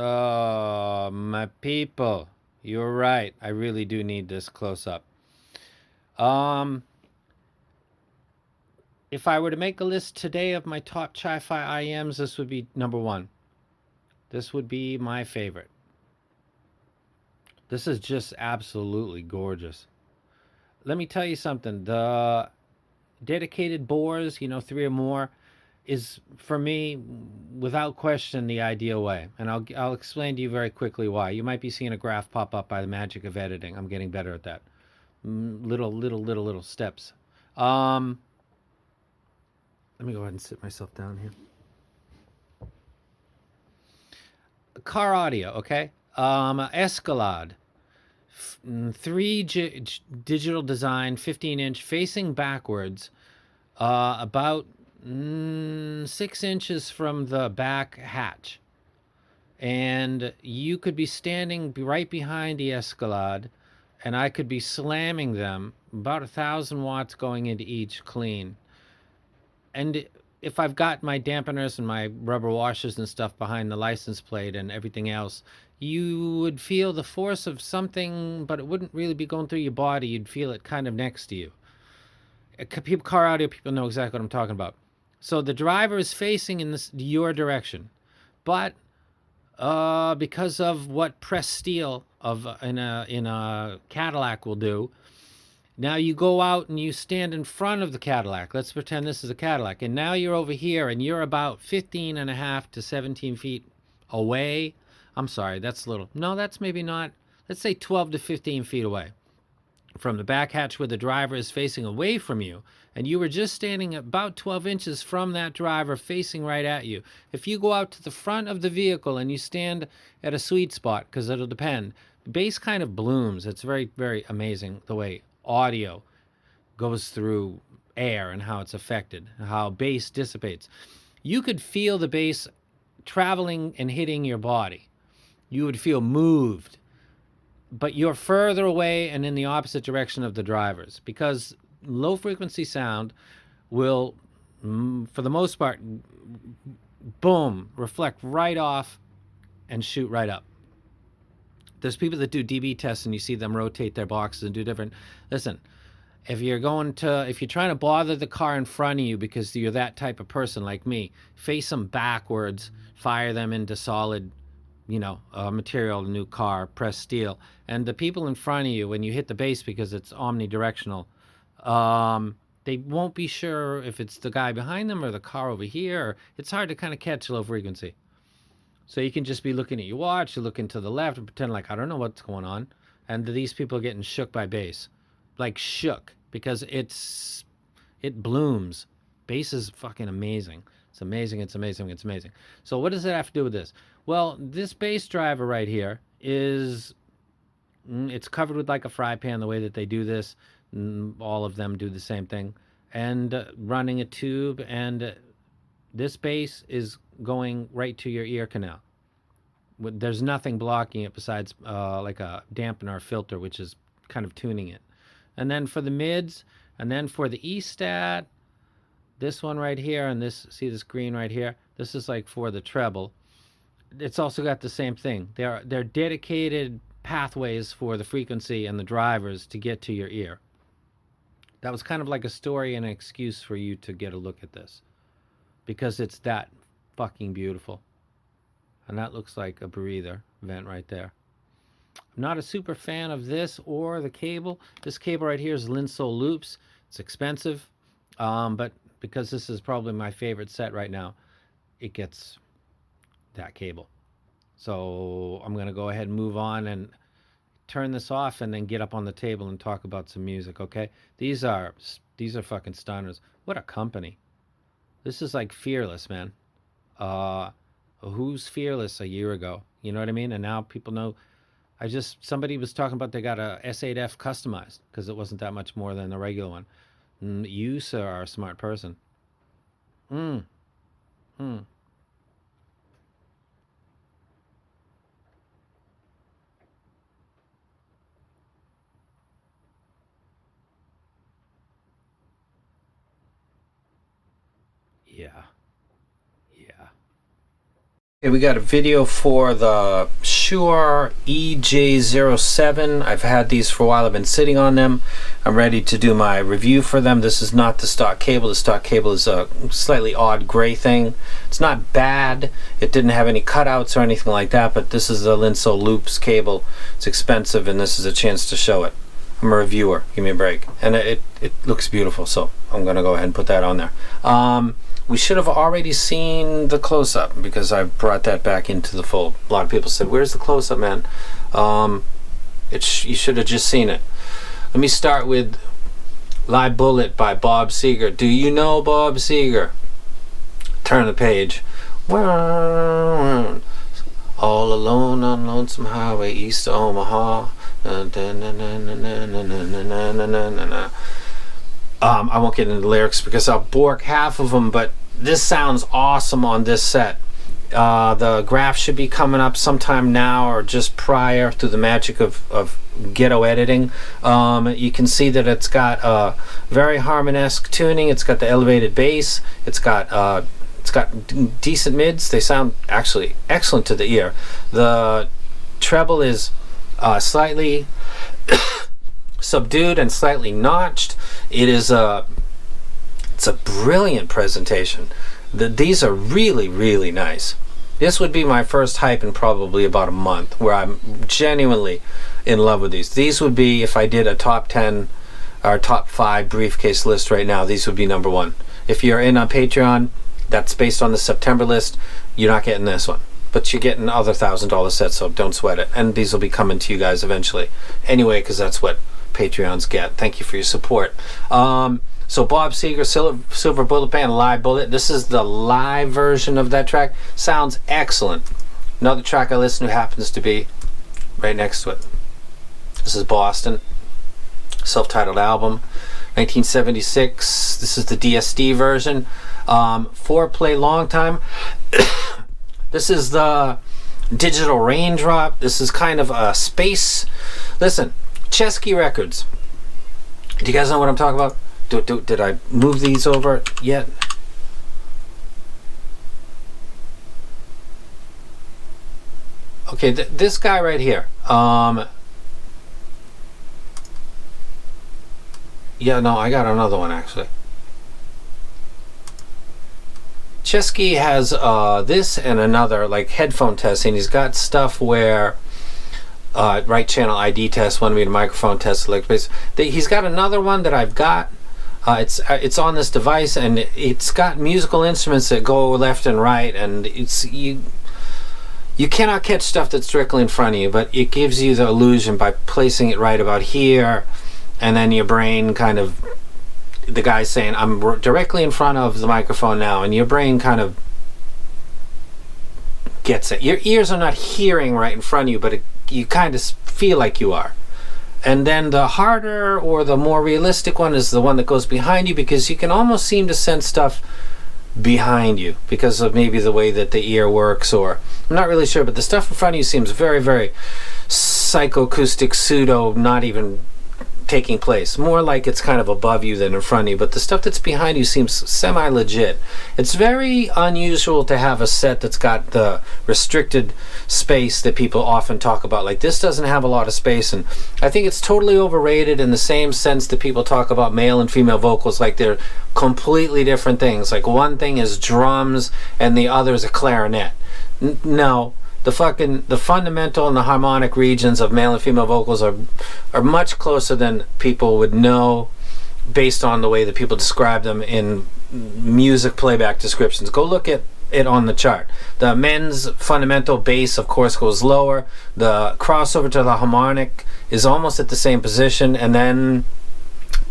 Oh, my people. You're right. I really do need this close up. Um, if I were to make a list today of my top Chi-Fi IEMs, this would be number one. This would be my favorite. This is just absolutely gorgeous. Let me tell you something. The dedicated bores, 3 or more, is for me, without question, the ideal way. And I'll explain to you very quickly why. You might be seeing a graph pop up by the magic of editing. I'm getting better at that. Little steps. Um, Let me go ahead and sit myself down here. Car audio, okay? Escalade. 3 digital design, 15-inch, facing backwards, about 6 inches from the back hatch. And you could be standing right behind the Escalade, and I could be slamming them, about 1,000 watts going into each clean. And if I've got my dampeners and my rubber washers and stuff behind the license plate and everything else, you would feel the force of something, but it wouldn't really be going through your body. You'd feel it kind of next to you. Car audio people know exactly what I'm talking about. So the driver is facing in your direction, but because of what pressed steel in a Cadillac will do, now you go out and you stand in front of the Cadillac. Let's pretend this is a Cadillac. And now you're over here and you're about 15 and a half to 17 feet away. I'm sorry, that's a little. No, that's maybe not. Let's say 12 to 15 feet away from the back hatch where the driver is facing away from you. And you were just standing about 12 inches from that driver facing right at you. If you go out to the front of the vehicle and you stand at a sweet spot, because it'll depend, the bass kind of blooms. It's very, very amazing the way audio goes through air and how it's affected, how bass dissipates. You could feel the bass traveling and hitting your body. You would feel moved, but you're further away and in the opposite direction of the drivers, because low frequency sound will, for the most part, boom, reflect right off and shoot right up. There's people that do dB tests and you see them rotate their boxes and do different. Listen, if you're trying to bother the car in front of you because you're that type of person like me, face them backwards, fire them into solid, material, new car, pressed steel. And the people in front of you, when you hit the bass, because it's omnidirectional, they won't be sure if it's the guy behind them or the car over here. It's hard to kind of catch low frequency. So you can just be looking at your watch, you look into the left and pretend like, I don't know what's going on. And these people are getting shook by bass. Like shook, because it blooms. Bass is fucking amazing. It's amazing, it's amazing, it's amazing. So what does it have to do with this? Well, this bass driver right here it's covered with like a fry pan the way that they do this. All of them do the same thing. And running a tube, and this bass is going right to your ear canal. There's nothing blocking it besides like a dampener or filter, which is kind of tuning it. And then for the mids, and then for the E-stat, this one right here, and see this green right here? This is like for the treble. It's also got the same thing. They're dedicated pathways for the frequency and the drivers to get to your ear. That was kind of like a story and an excuse for you to get a look at this, because it's that fucking beautiful. And that looks like a breather vent right there. I'm not a super fan of this or the cable. This cable right here is Linso Loops. It's expensive, but because this is probably my favorite set right now, it gets that cable. So I'm going to go ahead and move on and turn this off and then get up on the table and talk about some music, okay? These are fucking stunners. What a company. This is like Fearless, man. Who's Fearless a year ago? You know what I mean? And now people know. Somebody was talking about they got a S8F customized because it wasn't that much more than the regular one. You, sir, are a smart person. Mm. Mm. Yeah. Yeah. Okay, we got a video for the Shuoer EJ07. I've had these for a while. I've been sitting on them. I'm ready to do my review for them. This is not the stock cable. The stock cable is a slightly odd gray thing. It's not bad. It didn't have any cutouts or anything like that, but this is the Linso Loops cable. It's expensive, and this is a chance to show it. I'm a reviewer. Give me a break. And it looks beautiful, so I'm going to go ahead and put that on there. We should have already seen the close-up because I brought that back into the fold. A lot of people said, where's the close-up, man? You should have just seen it. Let me start with Live Bullet by Bob Seger. Do you know Bob Seger? Turn the page. All alone on Lonesome Highway east of Omaha. I won't get into the lyrics because I'll bork half of them, but this sounds awesome on this set. The graph should be coming up sometime now or just prior through the magic of ghetto editing. You can see that it's got very harmonesque tuning. It's got the elevated bass. It's got decent mids. They sound actually excellent to the ear. The treble is slightly subdued and slightly notched. It's a brilliant presentation. These are really, really nice. This would be my first hype in probably about a month, where I'm genuinely in love with these. These would be, if I did a top 10 or top 5 briefcase list right now, these would be number 1. If you're in on Patreon, that's based on the September list, you're not getting this one, but you're getting other $1,000 sets, so don't sweat it. And these will be coming to you guys eventually anyway, because that's what Patreons get. Thank you for your support. So Bob Seger, Silver Bullet Band, Live Bullet. This is the live version of that track. Sounds excellent. Another track I listen to happens to be right next to it. This is Boston, self-titled album, 1976. This is the DSD version. 4-play long time. This is the digital raindrop. This is kind of a space. Listen, Chesky Records. Do you guys know what I'm talking about? Did I move these over yet? Okay, this guy right here. Yeah, no, I got another one actually. Chesky has this and another, like headphone testing. He's got stuff where right channel ID test, 1 meter microphone test, like he's got another one that I've got. It's on this device, and it's got musical instruments that go left and right, and you cannot catch stuff that's directly in front of you, but it gives you the illusion by placing it right about here, and then your brain kind of, the guy's saying I'm directly in front of the microphone now, and your brain kind of gets it. Your ears are not hearing right in front of you, but you kind of feel like you are. And then the harder or the more realistic one is the one that goes behind you, because you can almost seem to sense stuff behind you because of maybe the way that the ear works, or I'm not really sure, but the stuff in front of you seems very, very psychoacoustic, pseudo, not even taking place, more like it's kind of above you than in front of you, but the stuff that's behind you seems semi-legit. It's very unusual to have a set that's got the restricted space that people often talk about. Like, this doesn't have a lot of space, and I think it's totally overrated in the same sense that people talk about male and female vocals like they're completely different things. Like, one thing is drums and the other is a clarinet. No. The fundamental and the harmonic regions of male and female vocals are much closer than people would know based on the way that people describe them in music playback descriptions. Go look at it on the chart. The men's fundamental bass, of course, goes lower. The crossover to the harmonic is almost at the same position, and then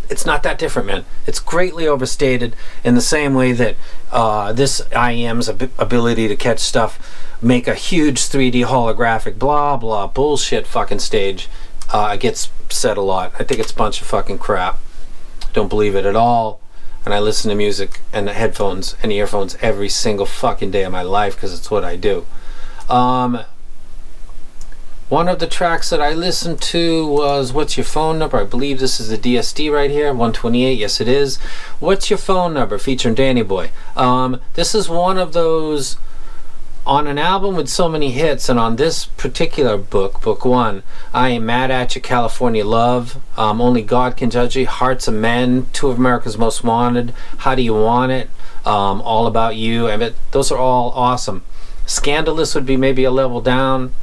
it's not that different, man. It's greatly overstated in the same way that this IEM's ability to catch stuff, make a huge 3D holographic blah blah bullshit fucking stage gets said a lot. I think it's a bunch of fucking crap. I don't believe it at all, and I listen to music and headphones and earphones every single fucking day of my life because it's what I do. One of the tracks that I listened to was What's Your Phone Number? I believe this is the DSD right here, 128. Yes, it is. What's Your Phone Number? Featuring Danny Boy. This is one of those on an album with so many hits, and on this particular book, book one, I Am Mad at You, California Love, Only God Can Judge You, Hearts of Men, Two of America's Most Wanted, How Do You Want It, All About You. I mean, those are all awesome. Scandalous would be maybe a level down.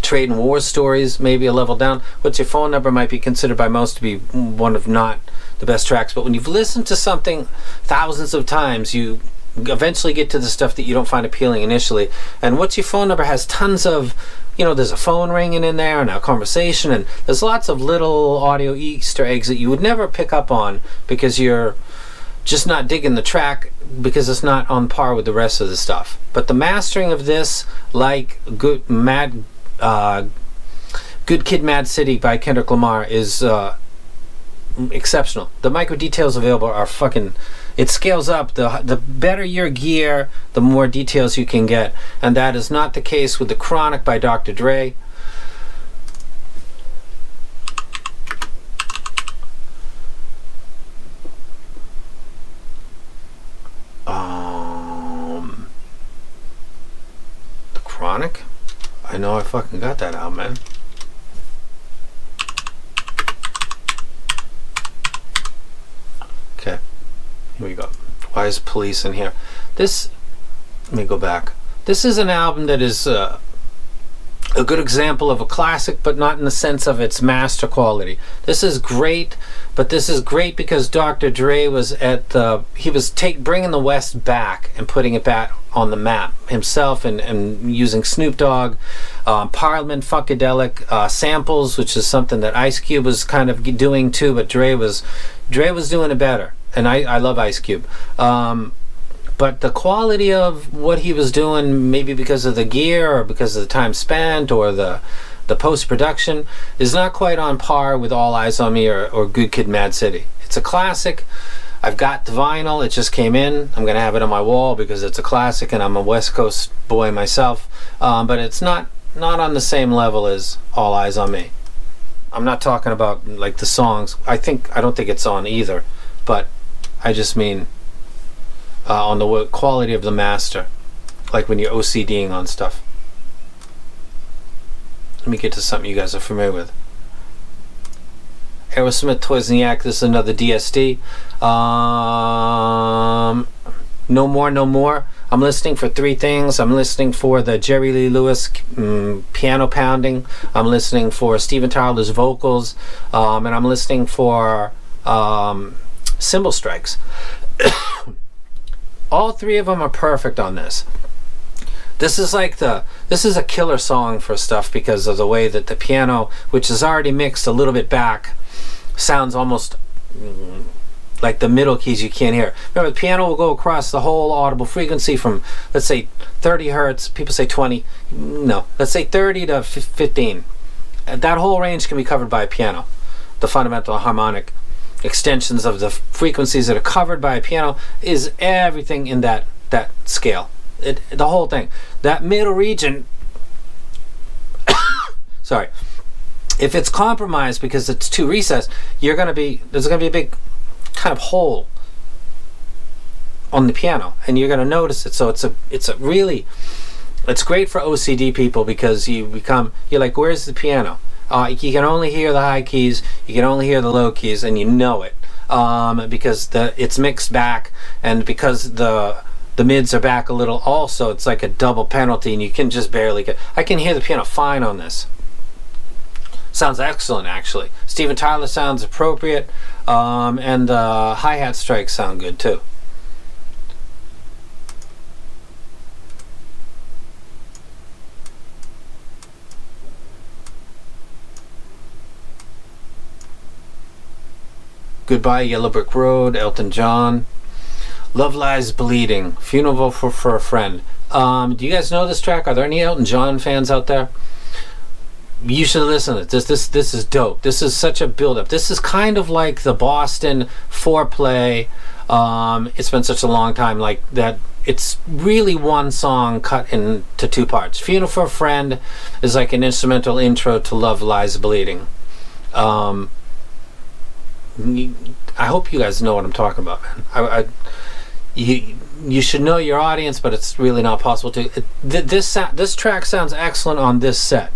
Trade and War Stories, maybe a level down. What's Your Phone Number might be considered by most to be one of not the best tracks, but when you've listened to something thousands of times, you eventually get to the stuff that you don't find appealing initially. And What's Your Phone Number has tons of, you know, there's a phone ringing in there and a conversation, and there's lots of little audio Easter eggs that you would never pick up on because you're just not digging the track, because it's not on par with the rest of the stuff. But the mastering of this, like Good Kid, Mad City by Kendrick Lamar, is exceptional. The micro details available are fucking, it scales up. The better your gear, the more details you can get, and that is not the case with the Chronic by Dr. Dre. The Chronic, I know I fucking got that out, man. Okay, here we go. Why is Police in here? This, let me go back. This is an album that is a good example of a classic, but not in the sense of its master quality. This is great, but this is great because Dr. Dre was at the, he was bringing the West back and putting it back on the map himself, and using Snoop Dogg, Parliament Funkadelic samples, which is something that Ice Cube was kind of doing too, but Dre was doing it better, and I love Ice Cube. But the quality of what he was doing, maybe because of the gear or because of the time spent or the post-production, is not quite on par with All Eyes on Me or Good Kid, Mad City. It's a classic. I've got the vinyl. It just came in. I'm going to have it on my wall because it's a classic, and I'm a West Coast boy myself. But it's not on the same level as All Eyes on Me. I'm not talking about like the songs. I don't think it's on either. But I just mean on the quality of the master, like when you're OCDing on stuff. Let me get to something you guys are familiar with. Aerosmith, Toys in the Act. This is another DSD. No More, No More. I'm listening for three things. I'm listening for the Jerry Lee Lewis piano pounding. I'm listening for Steven Tyler's vocals, and I'm listening for cymbal strikes. All three of them are perfect on this. This is a killer song for stuff because of the way that the piano, which is already mixed a little bit back, sounds almost like the middle keys you can't hear. Remember, the piano will go across the whole audible frequency from, let's say, 30 hertz. People say 20. No, let's say 30 to 15. That whole range can be covered by a piano. The fundamental harmonic extensions of the frequencies that are covered by a piano is everything in that scale. The whole thing. That middle region, sorry, if it's compromised because it's too recessed, there's gonna be a big kind of hole on the piano, and you're gonna notice it. So it's great for OCD people because you're like, where's the piano? You can only hear the high keys, you can only hear the low keys, and you know it because it's mixed back, and because the mids are back a little also, it's like a double penalty, and you can just barely get. I can hear the piano fine on this. Sounds excellent, actually. Steven Tyler sounds appropriate, and the hi-hat strikes sound good too. Goodbye Yellow Brick Road, Elton John. Love Lies Bleeding, Funeral for a Friend. Do you guys know this track? Are there any Elton John fans out there? You should listen to it. This is dope. This is such a build-up. This is kind of like the Boston Foreplay. It's been such a long time like that. It's really one song cut into two parts. Funeral for a Friend is like an instrumental intro to Love Lies Bleeding. I hope you guys know what I'm talking about, man. you should know your audience, but it's really not possible to. This track sounds excellent on this set.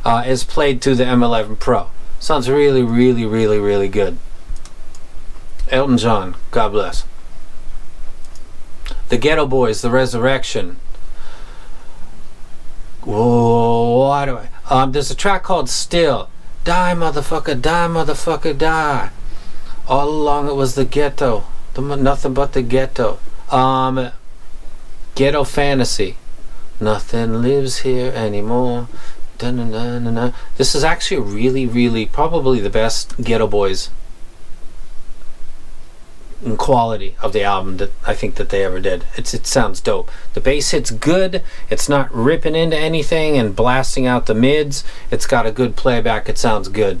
Is played through the M11 Pro. Sounds really, really, really, really good. Elton John, God bless. The Ghetto Boys, The Resurrection. Whoa, why do I? There's a track called Still. Die, motherfucker, die. All along it was the ghetto. Nothing but the ghetto. Ghetto Fantasy. Nothing lives here anymore. Da-na-na-na-na. This is actually really, really probably the best Ghetto Boys in quality of the album that I think that they ever did. It sounds dope. The bass hits good. It's not ripping into anything and blasting out the mids. It's got a good playback. It sounds good.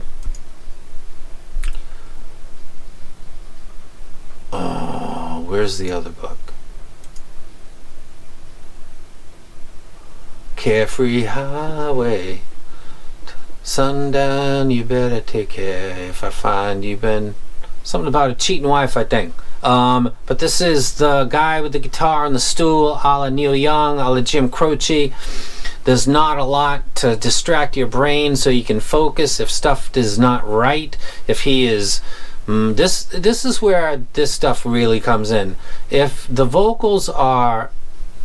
Oh, where's the other book? Carefree highway. Sundown, you better take care. If I find you've been... Something about a cheating wife, I think. But this is the guy with the guitar on the stool, a la Neil Young, a la Jim Croce. There's not a lot to distract your brain so you can focus if stuff is not right. If he is... This is where this stuff really comes in. If the vocals are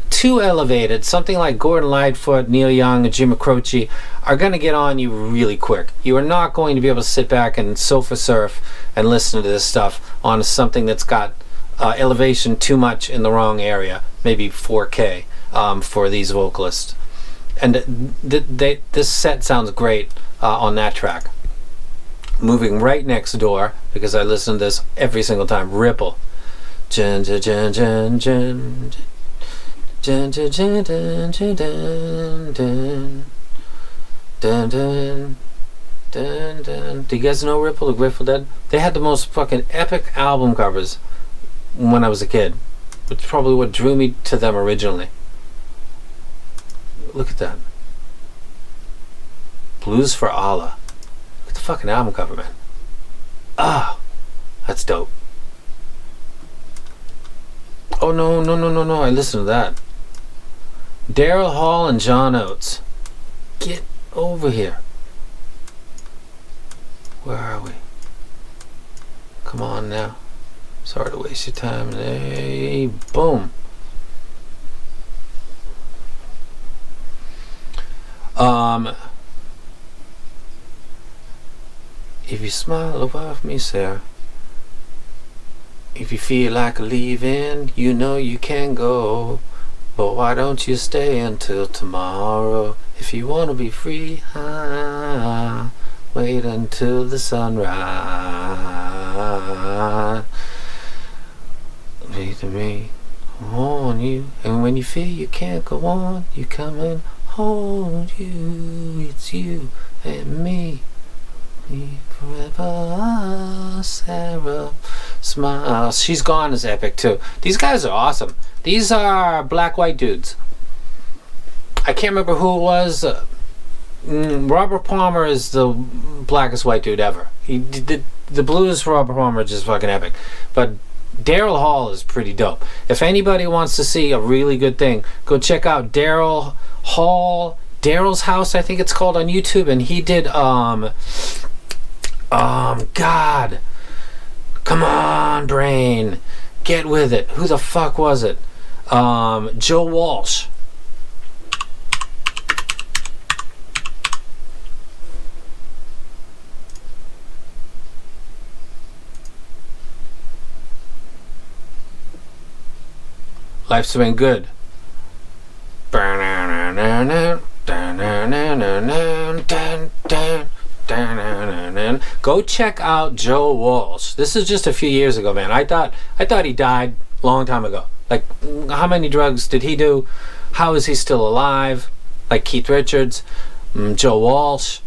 too elevated, something like Gordon Lightfoot, Neil Young, and Jim Croce are going to get on you really quick. You are not going to be able to sit back and sofa surf and listen to this stuff on something that's got elevation too much in the wrong area, maybe 4K for these vocalists. And this set sounds great on that track. Moving right next door, because I listen to this every single time, Ripple. Dun, dun, dun, dun, dun. Dun, dun, dun, dun, dun, dun, dun, dun, dun, dun. Do you guys know Ripple, the Grateful Dead? They had the most fucking epic album covers when I was a kid, which is probably what drew me to them originally. Look at that. Blues for Allah. Look at the fucking album cover, man. Ah, that's dope. Oh, no, I listened to that. Daryl Hall and John Oates. Get over here. Where are we? Come on now. Sorry to waste your time. Hey, boom. If you smile above me, Sarah. If you feel like leaving, you know you can go. But why don't you stay until tomorrow? If you want to be free, wait until the sunrise. Wait to me, on you. And when you feel you can't go on, you come and hold you. It's you and me. Me forever, Sarah. Smile. She's Gone is epic too. These guys are awesome. These are black-white dudes. I can't remember who it was. Robert Palmer is the blackest white dude ever. He did the blues for Robert Palmer, just fucking epic. But Daryl Hall is pretty dope. If anybody wants to see a really good thing, go check out Daryl Hall, Daryl's House, I think it's called, on YouTube. And he did God, come on, brain, get with it. Who the fuck was it? Joe Walsh. Life's been good. Go check out Joe Walsh. This is just a few years ago, man. I thought he died a long time ago. Like, how many drugs did he do? How is he still alive? Like Keith Richards, Joe Walsh.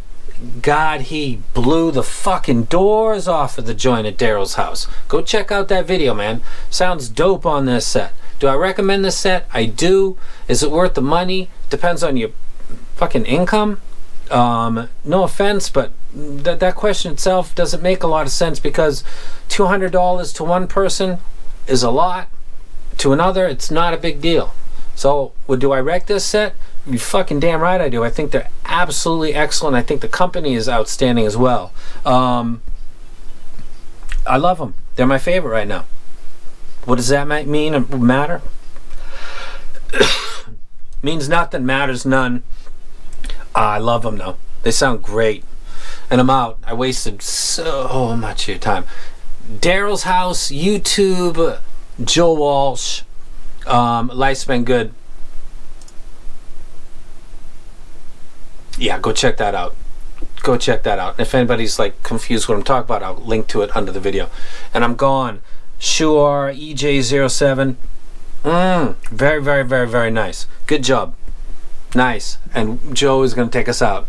God, he blew the fucking doors off of the joint at Daryl's house. Go check out that video, man. Sounds dope on this set. Do I recommend this set? I do. Is it worth the money? Depends on your fucking income. No offense, but that question itself doesn't make a lot of sense, because $200 to one person is a lot. to another, it's not a big deal. So, do I wreck this set? You fucking damn right I do. I think they're absolutely excellent. I think the company is outstanding as well. I love them. They're my favorite right now. What does that mean and matter? Means nothing, matters none. I love them though. They sound great. And I'm out. I wasted so much of your time. Daryl's house, YouTube, Joe Walsh. Life's been good. Yeah, go check that out. Go check that out. If anybody's like confused what I'm talking about, I'll link to it under the video. And I'm gone. Shuoer EJ07. Very, very, very, very nice. Good job. Nice. And Joe is going to take us out.